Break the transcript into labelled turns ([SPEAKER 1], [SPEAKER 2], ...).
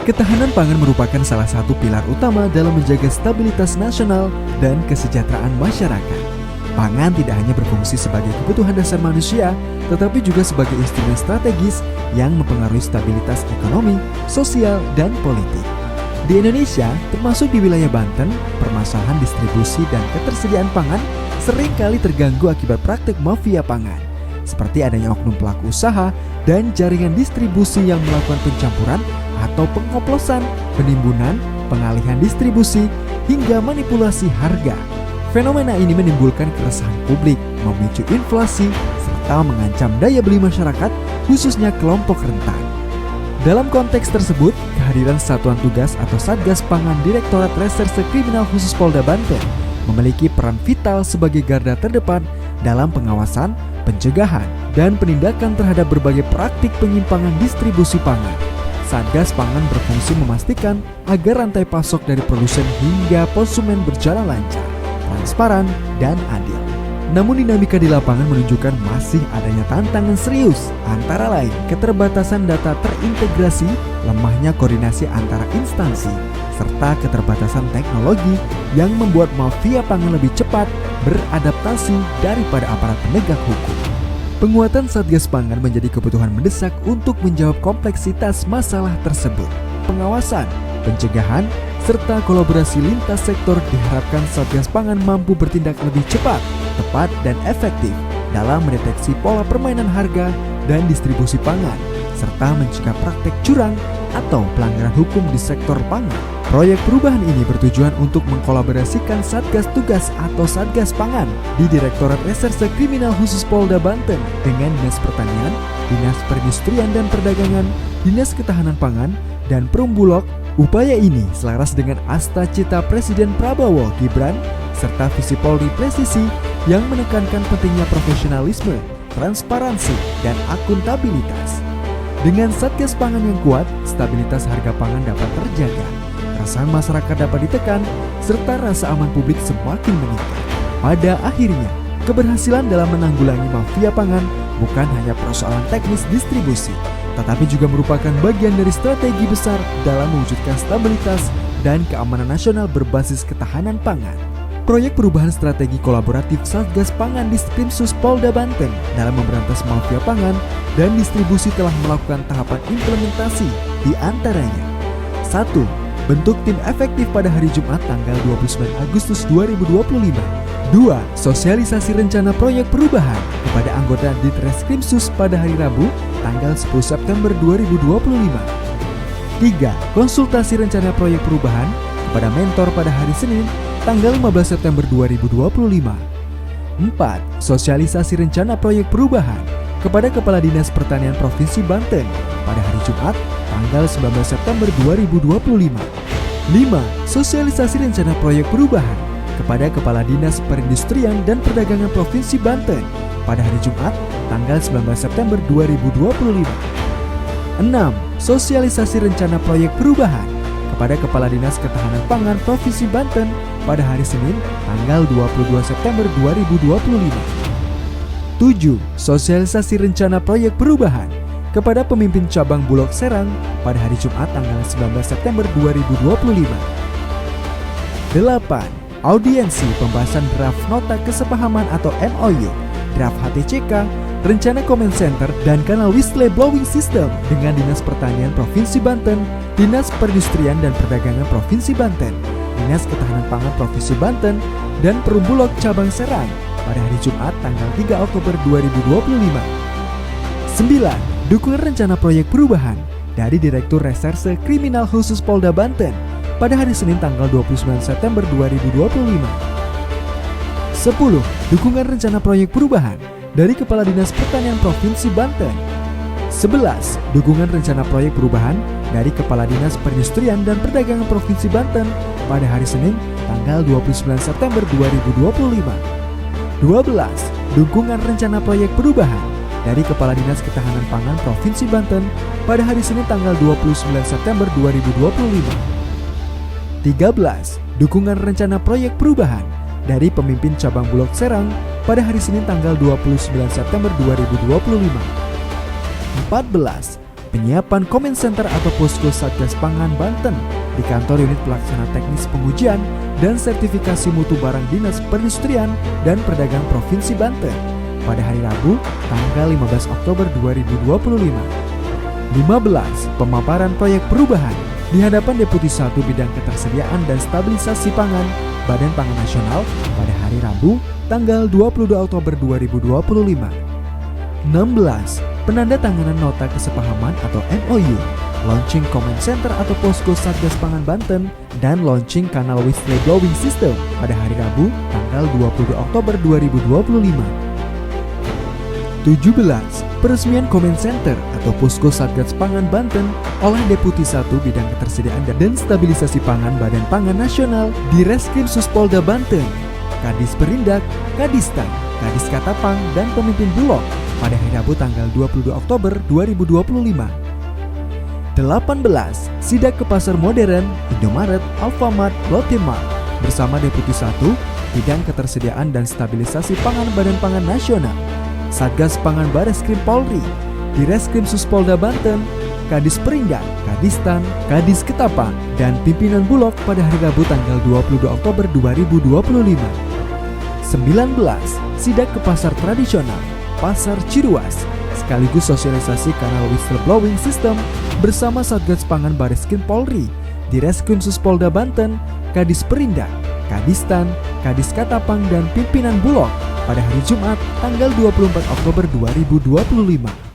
[SPEAKER 1] Ketahanan pangan merupakan salah satu pilar utama dalam menjaga stabilitas nasional dan kesejahteraan masyarakat. Pangan tidak hanya berfungsi sebagai kebutuhan dasar manusia, tetapi juga sebagai instrumen strategis yang mempengaruhi stabilitas ekonomi, sosial, dan politik. Di Indonesia, termasuk di wilayah Banten, permasalahan distribusi dan ketersediaan pangan seringkali terganggu akibat praktik mafia pangan, seperti adanya oknum pelaku usaha dan jaringan distribusi yang melakukan pencampuran atau pengoplosan, penimbunan, pengalihan distribusi, hingga manipulasi harga. Fenomena ini menimbulkan keresahan publik, memicu inflasi, serta mengancam daya beli masyarakat, khususnya kelompok rentan. Dalam konteks tersebut, kehadiran Satuan Tugas atau Satgas Pangan Direktorat Reserse Kriminal Khusus Polda Banten memiliki peran vital sebagai garda terdepan dalam pengawasan, pencegahan, dan penindakan terhadap berbagai praktik penyimpangan distribusi pangan. Satgas Pangan berfungsi memastikan agar rantai pasok dari produsen hingga konsumen berjalan lancar, transparan, dan adil. Namun dinamika di lapangan menunjukkan masih adanya tantangan serius, antara lain keterbatasan data terintegrasi, lemahnya koordinasi antara instansi, serta keterbatasan teknologi yang membuat mafia pangan lebih cepat beradaptasi daripada aparat penegak hukum. Penguatan Satgas Pangan menjadi kebutuhan mendesak untuk menjawab kompleksitas masalah tersebut. Pengawasan, pencegahan, serta kolaborasi lintas sektor diharapkan Satgas Pangan mampu bertindak lebih cepat, tepat, dan efektif dalam mendeteksi pola permainan harga dan distribusi pangan, serta mencegah praktek curang atau pelanggaran hukum di sektor pangan. Proyek perubahan ini bertujuan untuk mengkolaborasikan Satgas Tugas atau Satgas Pangan di Direktorat Reserse Kriminal Khusus Polda Banten dengan Dinas Pertanian, Dinas Perindustrian dan Perdagangan, Dinas Ketahanan Pangan, dan Perum Bulog. Upaya ini selaras dengan asta cita Presiden Prabowo Gibran serta visi Polri Presisi yang menekankan pentingnya profesionalisme, transparansi, dan akuntabilitas. Dengan Satgas Pangan yang kuat, stabilitas harga pangan dapat terjaga, keresahan masyarakat dapat ditekan, serta rasa aman publik semakin meningkat. Pada akhirnya, keberhasilan dalam menanggulangi mafia pangan bukan hanya persoalan teknis distribusi, tetapi juga merupakan bagian dari strategi besar dalam mewujudkan stabilitas dan keamanan nasional berbasis ketahanan pangan. Proyek perubahan strategi kolaboratif Satgas Pangan Diskrimsus Polda Banten dalam memberantas mafia pangan dan distribusi telah melakukan tahapan implementasi, di antaranya 1. Bentuk tim efektif pada hari Jumat tanggal 29 Agustus 2025. 2. Sosialisasi rencana proyek perubahan kepada anggota Ditreskrimsus pada hari Rabu tanggal 10 September 2025. 3. Konsultasi rencana proyek perubahan kepada mentor pada hari Senin tanggal 15 September 2025. 4. Sosialisasi rencana proyek perubahan kepada Kepala Dinas Pertanian Provinsi Banten pada hari Jumat tanggal 19 September 2025. 5. Sosialisasi rencana proyek perubahan kepada Kepala Dinas Perindustrian dan Perdagangan Provinsi Banten pada hari Jumat tanggal 19 September 2025. 6. Sosialisasi rencana proyek perubahan kepada Kepala Dinas Ketahanan Pangan Provinsi Banten pada hari Senin tanggal 22 September 2025. 7. Sosialisasi rencana proyek perubahan kepada pemimpin cabang Bulog Serang pada hari Jumat tanggal 19 September 2025. 8. Audiensi pembahasan draft nota kesepahaman atau MOU, draft HTCK, rencana comment center, dan kanal whistleblowing system dengan Dinas Pertanian Provinsi Banten, Dinas Perindustrian dan Perdagangan Provinsi Banten, Dinas Ketahanan Pangan Provinsi Banten, dan Perum Bulog Cabang Serang pada hari Jumat tanggal 3 Oktober 2025. 9. Dukungan rencana proyek perubahan dari Direktur Reserse Kriminal Khusus Polda Banten pada hari Senin tanggal 29 September 2025. 10. Dukungan rencana proyek perubahan dari Kepala Dinas Pertanian Provinsi Banten. 11. Dukungan rencana proyek perubahan dari Kepala Dinas Perindustrian dan Perdagangan Provinsi Banten pada hari Senin tanggal 29 September 2025. 12. Dukungan rencana proyek perubahan dari Kepala Dinas Ketahanan Pangan Provinsi Banten pada hari Senin tanggal 29 September 2025. 13. Dukungan rencana proyek perubahan dari pemimpin cabang Bulog Serang pada hari Senin tanggal 29 September 2025. 14. penyiapan Comment Center atau Posko Satgas Pangan Banten di kantor unit pelaksana teknis pengujian dan sertifikasi mutu barang Dinas Perindustrian dan Perdagangan Provinsi Banten pada hari Rabu, tanggal 15 Oktober 2025. 15. Pemaparan proyek perubahan di hadapan Deputi 1 Bidang Ketersediaan dan Stabilisasi Pangan Badan Pangan Nasional pada hari Rabu, tanggal 22 Oktober 2025. 16. Penandatanganan nota kesepahaman atau MOU, launching Comment Center atau Posko Satgas Pangan Banten, dan launching kanal whistleblowing system pada hari Rabu, tanggal 22 Oktober 2025. 17. Peresmian Comment Center atau Posko Satgas Pangan Banten oleh Deputi 1 Bidang Ketersediaan dan Stabilisasi Pangan Badan Pangan Nasional di Reskrim Suspolda Banten, Kadis Perindak, Kadistan, Kadis Katapang, dan pemimpin Bulog pada hari Rabu tanggal 22 Oktober 2025. 18. Sidak ke pasar modern, Indomaret, Alfamart, Lotte Mart bersama Deputi 1 Bidang Ketersediaan dan Stabilisasi Pangan Badan Pangan Nasional, Satgas Pangan Bareskrim Polri, di Reskrim Suspolda Banten, Kadis Perindak, Kadistan, Kadis Ketapang, dan pimpinan Bulog pada hari Rabu tanggal 22 Oktober 2025. 19. Sidak ke pasar tradisional, Pasar Ciruas, sekaligus sosialisasi kanal whistleblowing system bersama Satgas Pangan Bareskrim Polri di Reskrim Suspolda Banten, Kadis Perindak, Kadistan, Kadis Katapang, dan pimpinan Bulog pada hari Jumat tanggal 24 Oktober 2025.